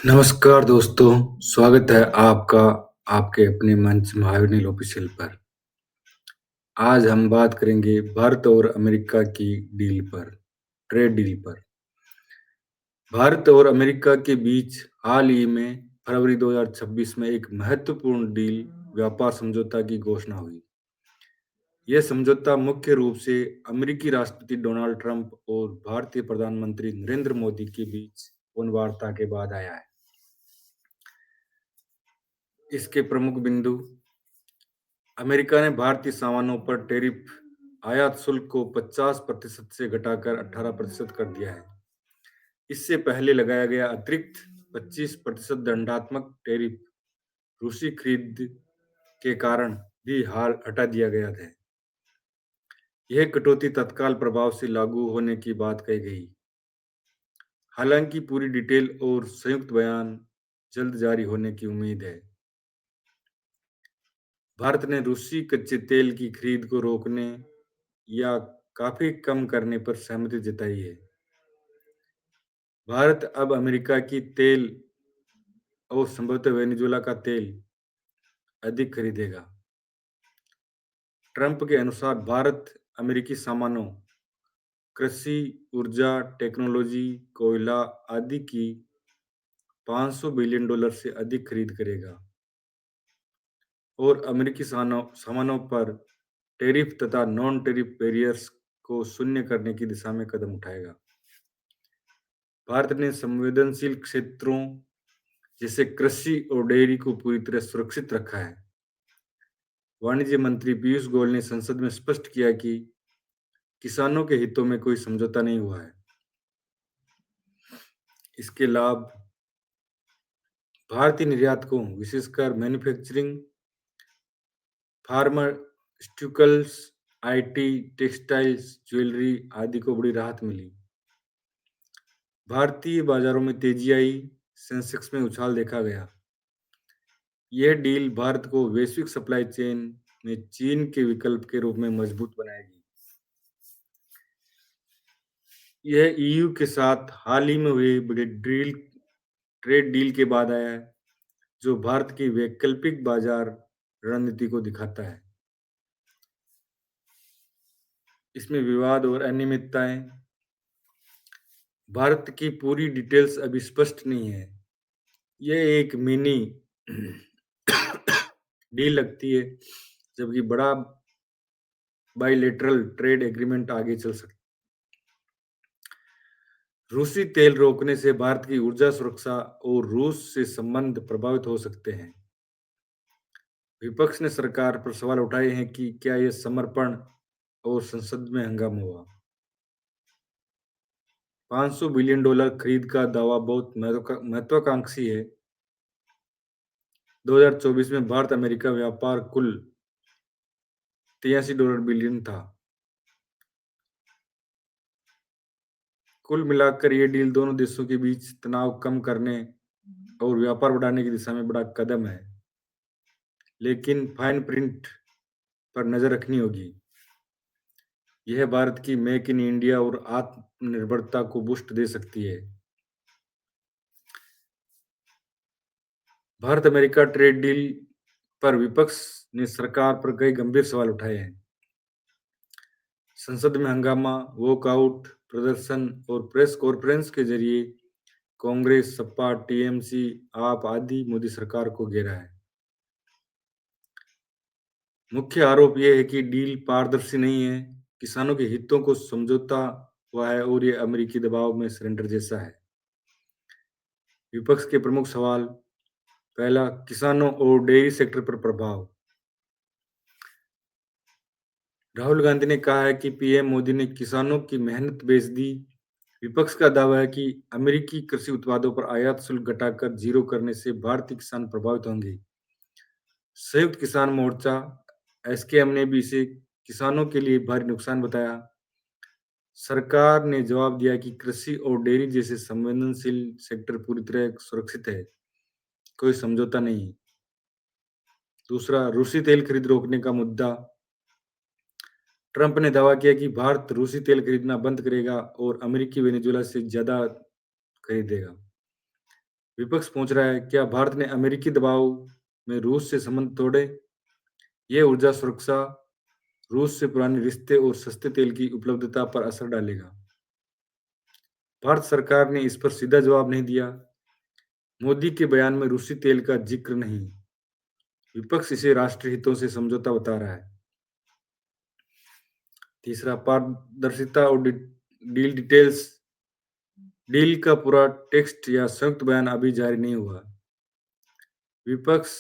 नमस्कार दोस्तों, स्वागत है आपका आपके अपने मंच महाविनिल ऑफिशियल पर। आज हम बात करेंगे भारत और अमेरिका की डील पर, ट्रेड डील पर। भारत और अमेरिका के बीच हाल ही में फरवरी 2026 में एक महत्वपूर्ण डील व्यापार समझौता की घोषणा हुई। यह समझौता मुख्य रूप से अमेरिकी राष्ट्रपति डोनाल्ड ट्रंप और भारतीय प्रधानमंत्री नरेंद्र मोदी के बीच उन वार्ता के बाद आया है। इसके प्रमुख बिंदु: अमेरिका ने भारतीय सामानों पर टैरिफ आयात शुल्क को 50% से घटाकर 18% कर दिया है। इससे पहले लगाया गया अतिरिक्त 25% दंडात्मक टैरिफ रूसी खरीद के कारण भी हाल हटा दिया गया था। यह कटौती तत्काल प्रभाव से लागू होने की बात कही गई। हालांकि पूरी डिटेल और संयुक्त बयान जल्द जारी होने की उम्मीद है। भारत ने रूसी कच्चे तेल की खरीद को रोकने या काफी कम करने पर सहमति जताई है। भारत अब अमेरिका की तेल और संभवतः वेनेजुएला का तेल अधिक खरीदेगा। ट्रंप के अनुसार भारत अमेरिकी सामानों, कृषि, ऊर्जा, टेक्नोलॉजी, कोयला आदि की $500 बिलियन से अधिक खरीद करेगा और अमेरिकी सामानों पर टैरिफ तथा नॉन टैरिफ बैरियर्स को शून्य करने की दिशा में कदम उठाएगा। भारत ने संवेदनशील क्षेत्रों जैसे कृषि और डेयरी को पूरी तरह सुरक्षित रखा है। वाणिज्य मंत्री पीयूष गोयल ने संसद में स्पष्ट किया कि किसानों के हितों में कोई समझौता नहीं हुआ है। इसके लाभ भारतीय निर्यातकों, विशेषकर manufacturing, pharmaceuticals, IT, textiles, jewellery आदि को बड़ी राहत मिली। भारतीय बाजारों में तेजी आई, सेंसेक्स में उछाल देखा गया। यह डील भारत को वैश्विक सप्लाई चेन में चीन के विकल्प के रूप में मजबूत बनाएगी। यह ईयू के साथ हाल ही में हुए बड़े ट्रेड डील के बाद आया है, जो भारत की वैकल्पिक बाजार रणनीति को दिखाता है। इसमें विवाद और अनियमितताएं: भारत की पूरी डिटेल्स अभी स्पष्ट नहीं है। यह एक मिनी डील लगती है, जबकि बड़ा बाइलेटरल ट्रेड एग्रीमेंट आगे चल सकता है। रूसी तेल रोकने से भारत की ऊर्जा सुरक्षा और रूस से संबंध प्रभावित हो सकते हैं। विपक्ष ने सरकार पर सवाल उठाए हैं कि क्या यह समर्पण और संसद में हंगामा हुआ। $500 बिलियन खरीद का दावा बहुत महत्वाकांक्षी है। 2024 में भारत अमेरिका व्यापार कुल $83 बिलियन था। कुल मिलाकर यह डील दोनों देशों के बीच तनाव कम करने और व्यापार बढ़ाने की दिशा में बड़ा कदम है, लेकिन फाइन प्रिंट पर नजर रखनी होगी। यह भारत की मेक इन इंडिया और आत्मनिर्भरता को बूस्ट दे सकती है। भारत अमेरिका ट्रेड डील पर विपक्ष ने सरकार पर कई गंभीर सवाल उठाए हैं। संसद में हंगामा, वॉकआउट, प्रदर्शन और प्रेस कॉन्फ्रेंस के जरिए कांग्रेस, सपा, टीएमसी, आप आदि मोदी सरकार को घेरा है। मुख्य आरोप यह है कि डील पारदर्शी नहीं है, किसानों के हितों को समझौता हुआ है और ये अमेरिकी दबाव में सरेंडर जैसा है। विपक्ष के प्रमुख सवाल: पहला, किसानों और डेयरी सेक्टर पर प्रभाव। राहुल गांधी ने कहा है कि पीएम मोदी ने किसानों की मेहनत बेच दी। विपक्ष का दावा है कि अमेरिकी कृषि उत्पादों पर आयात शुल्क घटाकर जीरो करने से भारतीय किसान प्रभावित होंगे। संयुक्त किसान मोर्चा एसकेएम ने भी इसे किसानों के लिए भारी नुकसान बताया। सरकार ने जवाब दिया कि कृषि और डेयरी जैसे संवेदनशील सेक्टर पूरी तरह सुरक्षित है, कोई समझौता नहीं। दूसरा, रूसी तेल खरीद रोकने का मुद्दा। ट्रंप ने दावा किया कि भारत रूसी तेल खरीदना बंद करेगा और अमेरिकी वेनेजुएला से ज्यादा खरीदेगा। विपक्ष पूछ रहा है, क्या भारत ने अमेरिकी दबाव में रूस से संबंध तोड़े? ये ऊर्जा सुरक्षा, रूस से पुराने रिश्ते और सस्ते तेल की उपलब्धता पर असर डालेगा। भारत सरकार ने इस पर सीधा जवाब नहीं दिया। मोदी के बयान में रूसी तेल का जिक्र नहीं। विपक्ष इसे राष्ट्रीय हितों से समझौता बता रहा है। तीसरा, पारदर्शिता और डील डिटेल्स। डील का पूरा टेक्स्ट या संयुक्त बयान अभी जारी नहीं हुआ। विपक्ष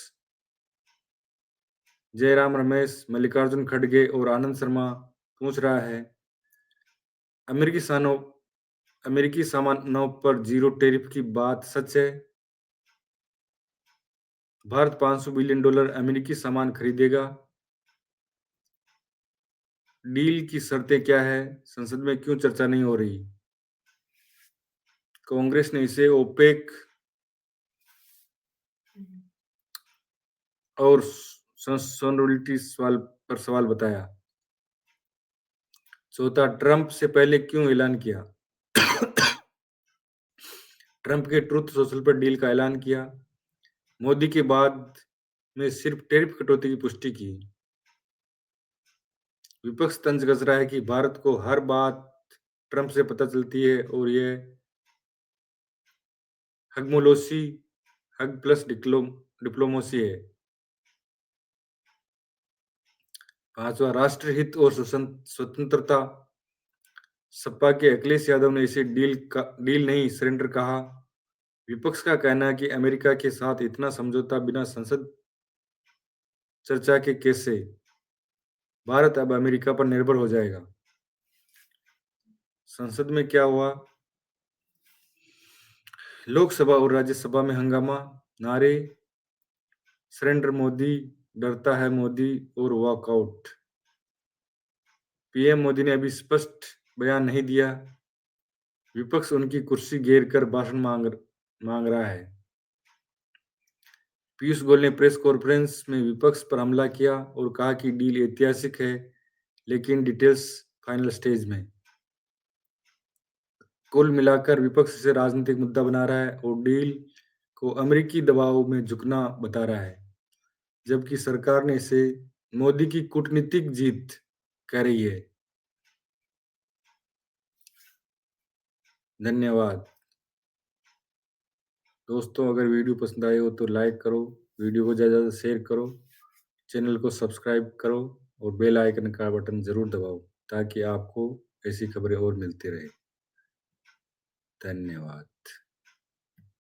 जयराम रमेश, मल्लिकार्जुन खड़गे और आनंद शर्मा पूछ रहा है, अमेरिकी सामानों अमेरिकी सामानों पर जीरो टैरिफ की बात सच है? भारत $500 बिलियन अमेरिकी सामान खरीदेगा। डील की शर्तें क्या है? संसद में क्यों चर्चा नहीं हो रही? कांग्रेस ने इसे ओपेक और सस्टेनेबिलिटी पर सवाल बताया। चौथा, ट्रंप से पहले क्यों ऐलान किया? ट्रंप के ट्रुथ सोशल पर डील का ऐलान किया। मोदी के बाद में सिर्फ टैरिफ कटौती की पुष्टि की। विपक्ष तंज कस रहा है कि भारत को हर बात ट्रंप से पता चलती है और ये हगमोलोसी हग प्लस डिप्लोमेसी है। पांचवा, राष्ट्रहित और स्वतंत्रता। सपा के अखिलेश यादव ने इसे डील नहीं सरेंडर कहा। विपक्ष का कहना है कि अमेरिका के साथ इतना समझौता बिना संसद चर्चा के कैसे? भारत अब अमेरिका पर निर्भर हो जाएगा। संसद में क्या हुआ? लोकसभा और राज्यसभा में हंगामा, नारे सरेंडर मोदी, डरता है मोदी और वॉकआउट। पीएम मोदी ने अभी स्पष्ट बयान नहीं दिया। विपक्ष उनकी कुर्सी घेर कर भाषण मांग रहा है। पीयूष गोयल ने प्रेस कॉन्फ्रेंस में विपक्ष पर हमला किया और कहा कि डील ऐतिहासिक है, लेकिन डिटेल्स फाइनल स्टेज में। कुल मिलाकर विपक्ष इसे राजनीतिक मुद्दा बना रहा है और डील को अमेरिकी दबाव में झुकना बता रहा है, जबकि सरकार ने इसे मोदी की कूटनीतिक जीत कह रही है। धन्यवाद दोस्तों, अगर वीडियो पसंद आए हो तो लाइक करो, वीडियो को ज़्यादा से ज़्यादा शेयर करो, चैनल को सब्सक्राइब करो और बेल आइकन का बटन ज़रूर दबाओ ताकि आपको ऐसी खबरें और मिलती रहे। धन्यवाद।